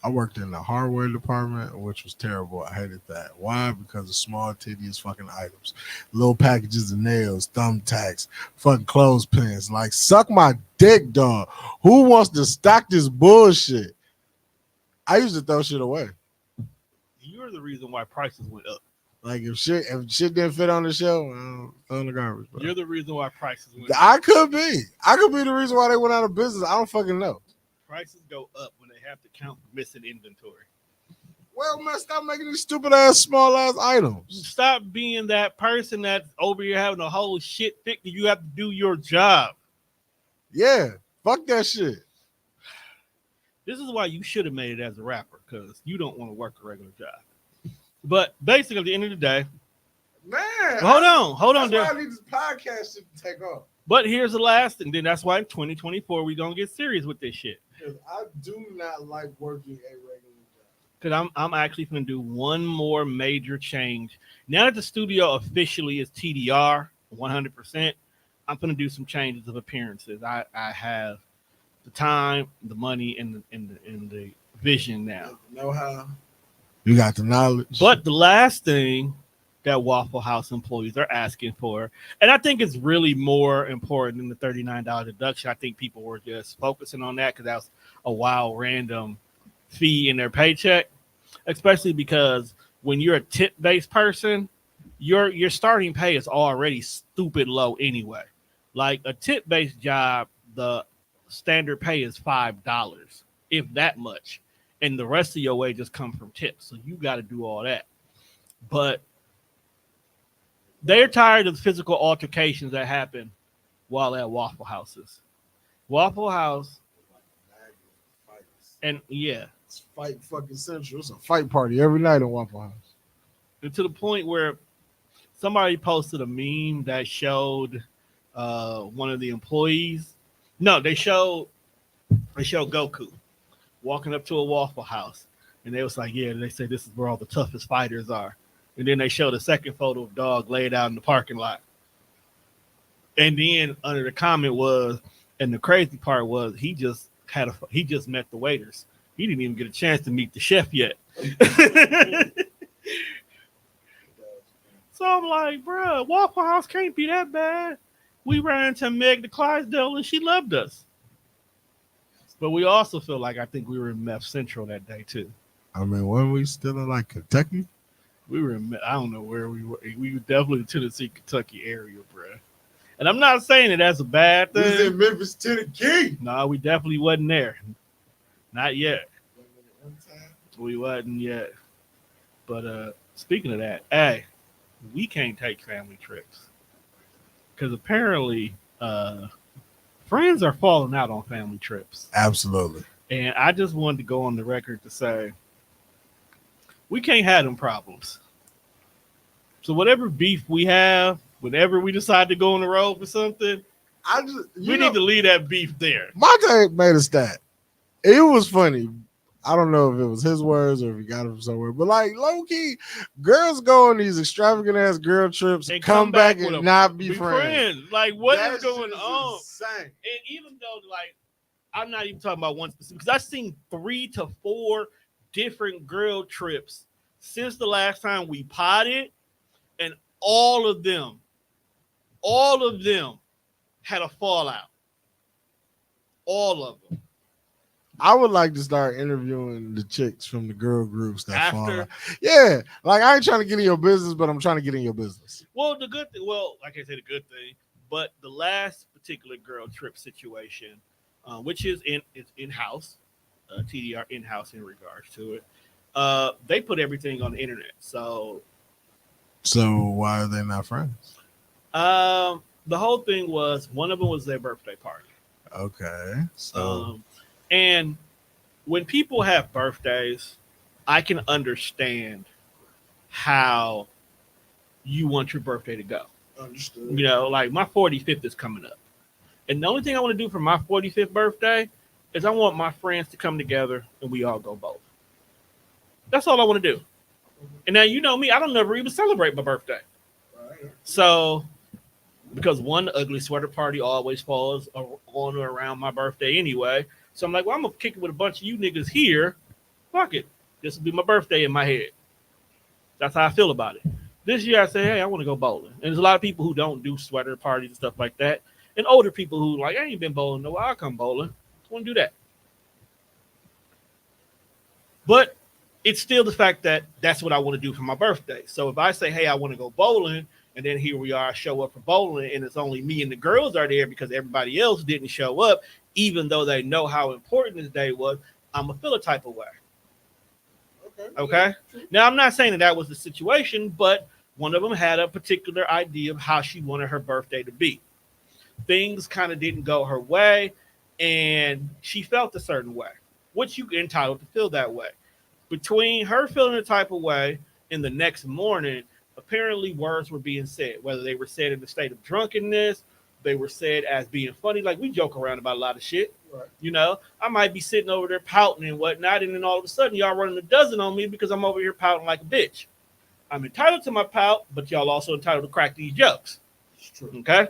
I worked in the hardware department, which was terrible. I hated that. Why? Because of small, tedious fucking items. Little packages of nails, thumbtacks, fucking clothespins. Like, suck my dick, dog. Who wants to stock this bullshit? I used to throw shit away. You're the reason why prices went up. Like, if shit didn't fit on the shelf, throw in the garbage. Bro. You're the reason why prices went up. I could be the reason why they went out of business. I don't fucking know. Prices go up when they have to count missing inventory. Well, man, stop making these stupid ass, small ass items. Stop being that person that's over here having a whole shit thick that you have to do your job. Yeah, fuck that shit. This is why you should have made it as a rapper, because you don't want to work a regular job. But basically, at the end of the day, man, hold on. That's why I need this podcast shit to take off. But here's the last, and then that's why in 2024 we're gonna get serious with this shit. Because I do not like working a regular job. Because I'm actually going to do one more major change. Now that the studio officially is TDR 100%, I'm going to do some changes of appearances. I have the time, the money, and the vision now. Know how? You got the knowledge. But the last thing that Waffle House employees are asking for, and I think it's really more important than the $39 deduction. I think people were just focusing on that because that was a wild random fee in their paycheck, especially because when you're a tip-based person, your starting pay is already stupid low anyway. Like a tip-based job, the standard pay is $5, if that much, and the rest of your wages come from tips. So you got to do all that. But they're tired of the physical altercations that happen while at Waffle Houses. Waffle House, and yeah, it's fight fucking central. It's a fight party every night in Waffle House. And to the point where somebody posted a meme that showed one of the employees. No, they showed Goku walking up to a Waffle House, and they was like, "Yeah," they say this is where all the toughest fighters are. And then they showed a second photo of dog laid out in the parking lot. And then under the comment was, and the crazy part was, he just met the waiters. He didn't even get a chance to meet the chef yet. So I'm like, bro, Waffle House can't be that bad. We ran into Meg the Clydesdale and she loved us. But we also feel like I think we were in Meth Central that day too. I mean, weren't we still in like Kentucky? We were in, I don't know where we were. We were definitely in the Tennessee, Kentucky area, bro. And I'm not saying that that's a bad We was in thing. Memphis, Tennessee. No, we definitely wasn't there. Not yet. One time. We wasn't yet. But speaking of that, hey, we can't take family trips because apparently friends are falling out on family trips. Absolutely. And I just wanted to go on the record to say we can't have them problems. So whatever beef we have, whenever we decide to go on the road for something, I just we need to leave that beef there. Monte made a stat. It was funny. I don't know if it was his words or if he got it from somewhere, but like low key, girls go on these extravagant ass girl trips and come back and not be friends. Like what is That going shit is on? insane. And even though like I'm not even talking about one specific because I've seen 3 to 4 different girl trips since the last time we potted, and all of them had a fallout. All of them. I would like to start interviewing the chicks from the girl groups that fall After, out. Yeah, like I ain't trying to get in your business, but I'm trying to get in your business. well, the good thing, well, like I said, the good thing, but the last particular girl trip situation, which is in house, TDR in house in regards to it, they put everything on the internet. So why are they not friends? the whole thing was one of them was their birthday party. Okay, so and when people have birthdays, I can understand how you want your birthday to go. understood. You know, like my 45th is coming up. And the only thing I want to do for my 45th birthday is I want my friends to come together and we all go bowling. That's all I want to do. And now you know me, I don't never even celebrate my birthday. Right. So because one ugly sweater party always falls on or around my birthday anyway. So I'm like, well, I'm gonna kick it with a bunch of you niggas here. Fuck it. This will be my birthday in my head. That's how I feel about it. This year I say, hey, I want to go bowling. And there's a lot of people who don't do sweater parties and stuff like that. And older people who like, I ain't been bowling, no, I'll come bowling. I want to do that. But it's still the fact that that's what I want to do for my birthday. So if I say, hey, I want to go bowling, and then here we are, I show up for bowling, and it's only me and the girls are there because everybody else didn't show up, even though they know how important this day was, I'm going to feel a type of way. Okay? Now, I'm not saying that was the situation, but one of them had a particular idea of how she wanted her birthday to be. Things kind of didn't go her way, and she felt a certain way, which you entitled to feel that way. Between her feeling a type of way and the next morning, apparently words were being said, whether they were said in the state of drunkenness, they were said as being funny. Like we joke around about a lot of shit. Right. You know, I might be sitting over there pouting and whatnot, and then all of a sudden y'all running a dozen on me because I'm over here pouting like a bitch. I'm entitled to my pout, but y'all also entitled to crack these jokes. It's true. Okay?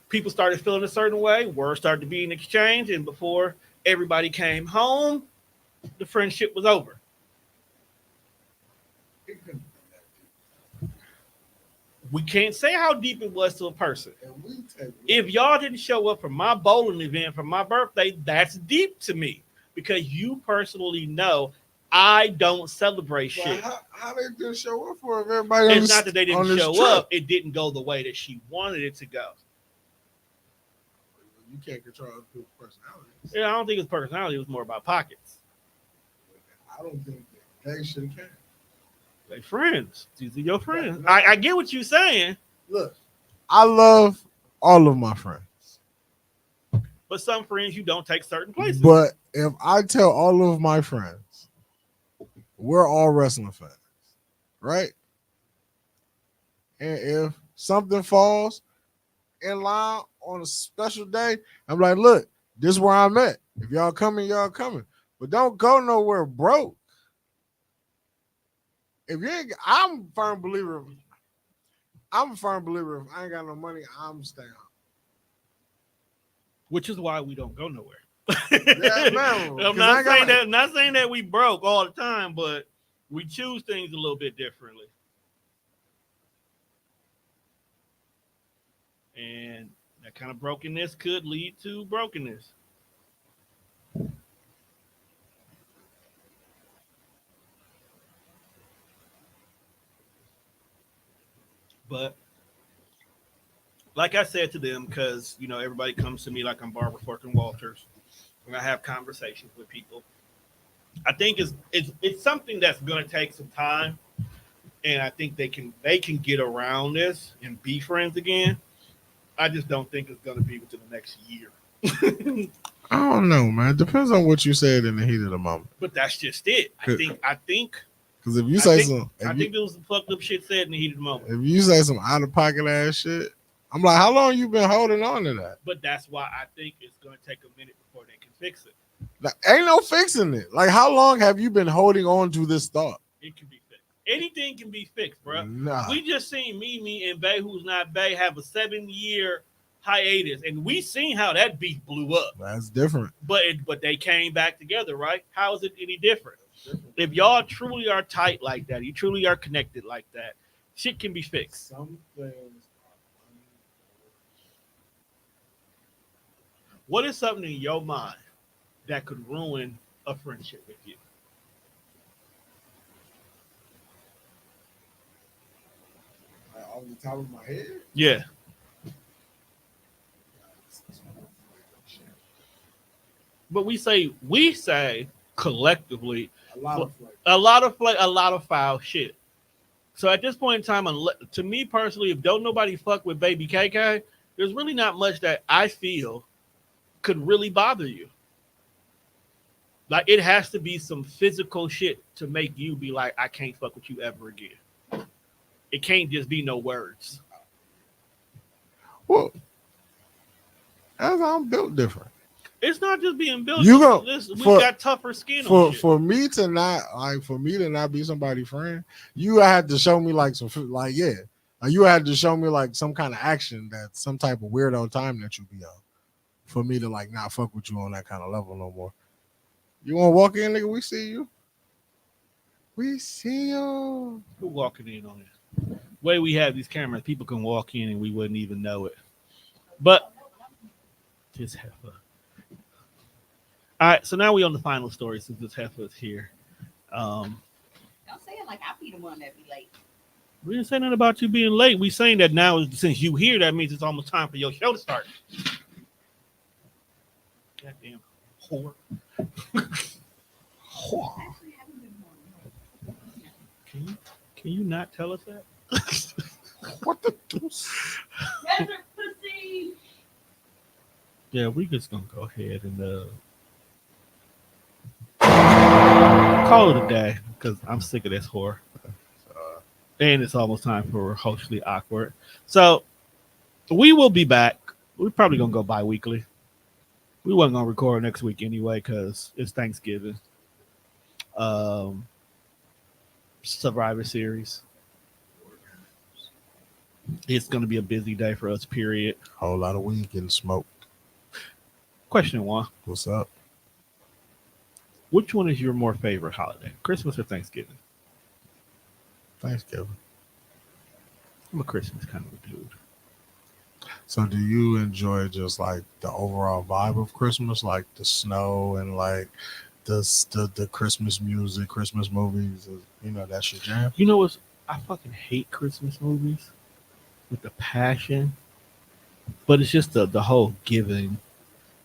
People started feeling a certain way. Words started to be in exchange, and before everybody came home, the friendship was over. We can't say how deep it was to a person. If y'all didn't show up for my bowling event for my birthday, that's deep to me because you personally know I don't celebrate shit. How they didn't show up for everybody? It's not that they didn't show up. It didn't go the way that she wanted it to go. You can't control other people's personalities. Yeah, I don't think it's personality. It was more about pockets. I don't think they should have came. They friends. These are your friends. I get what you're saying. Look, I love all of my friends. But some friends you don't take certain places. But if I tell all of my friends, we're all wrestling fans, right? And if something falls in line on a special day, I'm like, look, this is where I'm at. If y'all coming, y'all coming. But don't go nowhere broke. If you ain't, I'm a firm believer. If I ain't got no money, I'm staying. Which is why we don't go nowhere. Yeah, man, I'm not saying that we broke all the time, but we choose things a little bit differently. And that kind of brokenness could lead to brokenness. But like I said to them, because everybody comes to me like I'm Barbara fucking Walters, and I have conversations with people. I think it's something that's gonna take some time, and I think they can get around this and be friends again. I just don't think it's gonna be within the next year. I don't know, man. Depends on what you said in the heat of the moment. But that's just it. I think Because if you I say think some, I think there was some fucked up shit said in the heat of the moment. if you say some out of pocket ass shit, I'm like, how long you been holding on to that? But that's why I think it's gonna take a minute before they can fix it. Like, ain't no fixing it. Like, how long have you been holding on to this thought? It can be fixed. Anything can be fixed, bro. Nah. We just seen Mimi and Bay, who's not Bay, have a 7-year hiatus, and we seen how that beef blew up. That's different. But they came back together, right? How is it any different? If y'all truly are tight like that, you truly are connected like that, shit can be fixed. Some things. What is something in your mind that could ruin a friendship with you? Off the top of my head? Yeah. But we say collectively a lot of foul shit. So at this point in time, to me personally, if don't nobody fuck with baby KK, there's really not much that I feel could really bother you. Like, it has to be some physical shit to make you be like, I can't fuck with you ever again. It can't just be no words. Well, as I'm built different. It's not just being built. We got tougher skin. For me to not be somebody's friend, you had to show me you had to show me like some kind of action, that some type of weirdo time that you be on, for me to like not fuck with you on that kind of level no more. You want to walk in, nigga? We see you. We see you. Who walking in on it? Way we have these cameras, people can walk in and we wouldn't even know it. But this heifer. All right, so now we on the final story since this heifer is here. Don't say it like I be the one that be late. We didn't say nothing about you being late. We saying that now, since you here, that means it's almost time for your show to start. Goddamn whore. Whore. Can you not tell us that? What the deuce? Yeah, we just gonna go ahead and call it a day, because I'm sick of this whore. And it's almost time for Hostly Awkward. So we will be back. We're probably gonna go bi-weekly. We wasn't gonna record next week anyway because it's Thanksgiving. Survivor Series. It's gonna be a busy day for us, period. Whole lot of weed getting smoked. Question one. What's up? Which one is your more favorite holiday? Christmas or Thanksgiving? Thanksgiving. I'm a Christmas kind of a dude. So do you enjoy just like the overall vibe of Christmas, like the snow and like the Christmas music, Christmas movies? That's your jam? You know what? I fucking hate Christmas movies with the passion, but it's just the whole giving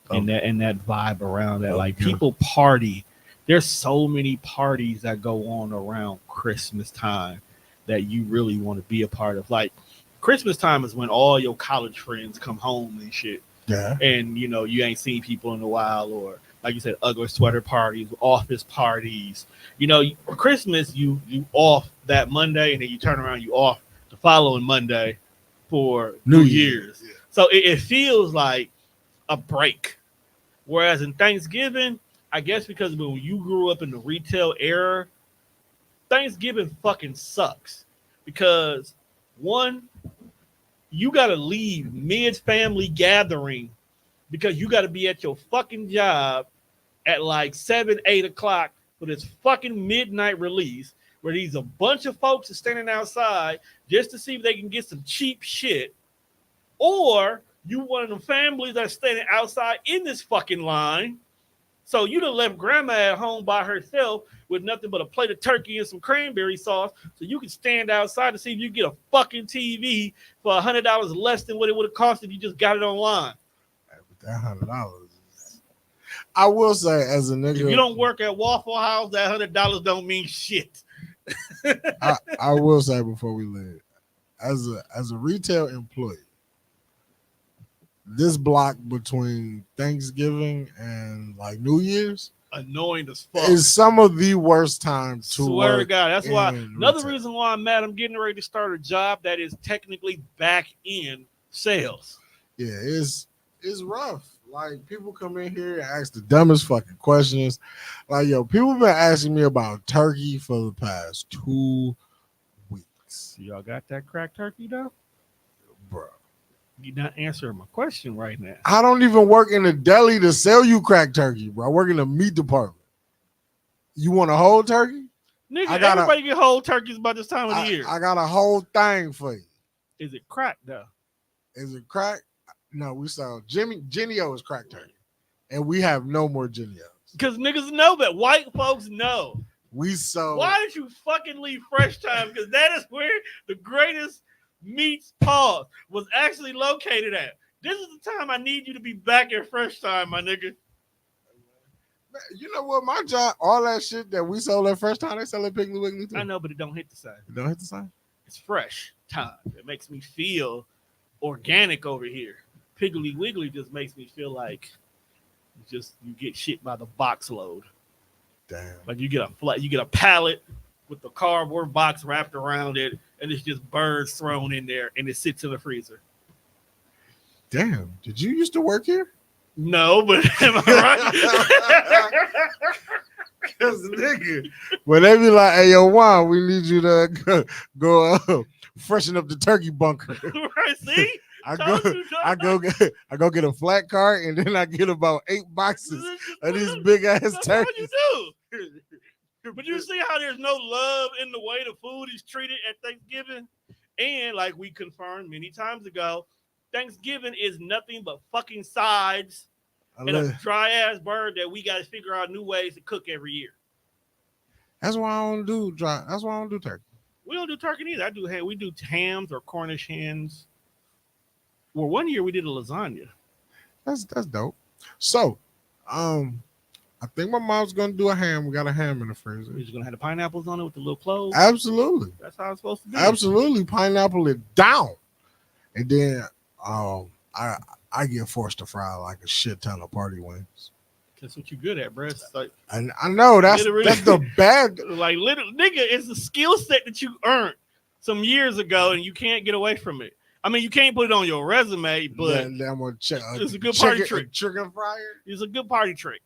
and that vibe around that. Like, people party. There's so many parties that go on around Christmas time that you really want to be a part of. Like, Christmas time is when all your college friends come home and shit. Yeah. And, you ain't seen people in a while, or like you said, ugly sweater parties, office parties. Christmas, you off that Monday, and then you turn around, you off the following Monday for New Year's. Yeah. So it feels like a break. Whereas in Thanksgiving, I guess because when you grew up in the retail era, Thanksgiving fucking sucks. Because, one, you got to leave mid-family gathering because you got to be at your fucking job at like 7, 8 o'clock for this fucking midnight release where these a bunch of folks are standing outside just to see if they can get some cheap shit. Or you one of them families that's standing outside in this fucking line. So you done left grandma at home by herself with nothing but a plate of turkey and some cranberry sauce, so you can stand outside to see if you get a fucking TV for $100 less than what it would have cost if you just got it online. That $100. I will say, as a nigga, If you don't work at Waffle House, that $100 don't mean shit. I will say before we leave, as a retail employee, this block between Thanksgiving and like New Year's Annoying as fuck. is some of the worst time to Swear to work. God, that's why. in Another retail. reason why I'm mad, I'm getting ready to start a job that is technically back in sales. Yeah, it's rough. Like, people come in here and ask the dumbest fucking questions. Like, yo, people been asking me about turkey for the past 2 weeks, Y'all got that cracked turkey though? bro. You're not answering my question right now. I don't even work in a deli to sell you cracked turkey, bro. I work in the meat department. You want a whole turkey? Nigga, everybody get whole turkeys by this time of the year. I got a whole thing for you. Is it cracked though? Is it cracked? No, we sell Genio is cracked turkey, and we have no more Genios. Because niggas know that. White folks know. We sell. Why did you fucking leave Fresh Time? Because that is where the greatest meats pause was actually located at. This is the time I need you to be back at Fresh Time, my nigga. You know what? My job, all that shit that we sold at Fresh Time, they sell at Piggly Wiggly too. I know, but it don't hit the same. You don't hit the sign. It's Fresh Time. It makes me feel organic over here. Piggly Wiggly just makes me feel like you get shit by the box load. Damn. Like you get a pallet with the cardboard box wrapped around it, and it's just birds thrown in there, and it sits in the freezer. Damn. Did you used to work here? No, but am I right? Because nigga, when they be like, "Hey, yo, Juan, we need you to go freshen up the turkey bunker." Right? See, I go get a flat cart, and then I get about 8 boxes of these big ass That's turkeys. what you do. But you see how there's no love in the way the food is treated at Thanksgiving, and like we confirmed many times ago, Thanksgiving is nothing but fucking sides and a dry ass bird that we got to figure out new ways to cook every year. That's why I don't do dry. That's why I don't do turkey. We don't do turkey either. We do hams or Cornish hens. Well, one year we did a lasagna. That's dope. So, I think my mom's gonna do a ham. We got a ham in the freezer. We're just gonna have the pineapples on it with the little cloves. Absolutely. That's how it's supposed to be. Absolutely. Pineapple it down. And then I get forced to fry like a shit ton of party wings. That's what you're good at, bro. Like, And I know that's the bad. Like, literally, nigga, it's a skill set that you earned some years ago, and you can't get away from it. I mean, you can't put it on your resume, but I'm gonna check. It's a good party trick. Chicken fryer. It's a good party trick.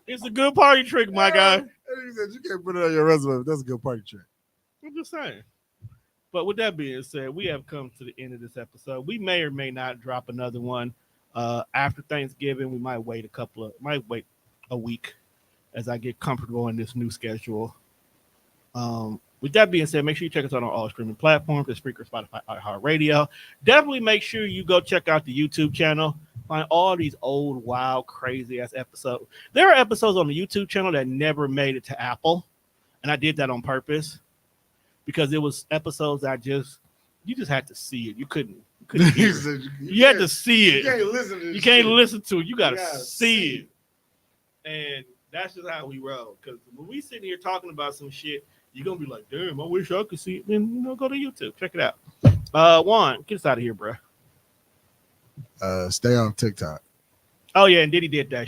It's a good party trick, my guy. He said you can't put it on your resume, but that's a good party trick. I'm just saying. But with that being said, we have come to the end of this episode. We may or may not drop another one after Thanksgiving. We might wait a week as I get comfortable in this new schedule. With that being said, make sure you check us out on all streaming platforms. It's Spreaker, Spotify, iHeartRadio. Definitely make sure you go check out the YouTube channel. Find all these old, wild, crazy ass episodes. There are episodes on the YouTube channel that never made it to Apple, and I did that on purpose because it was episodes that you just had to see it. You couldn't hear it. You had to see it. You can't listen to it. You can't listen to it. You gotta see it. And that's just how we roll. Because when we sitting here talking about some shit, you're gonna be like, damn, I wish I could see it. Then go to YouTube. Check it out. Juan, get us out of here, bro. Stay on TikTok. Oh yeah, and Diddy did that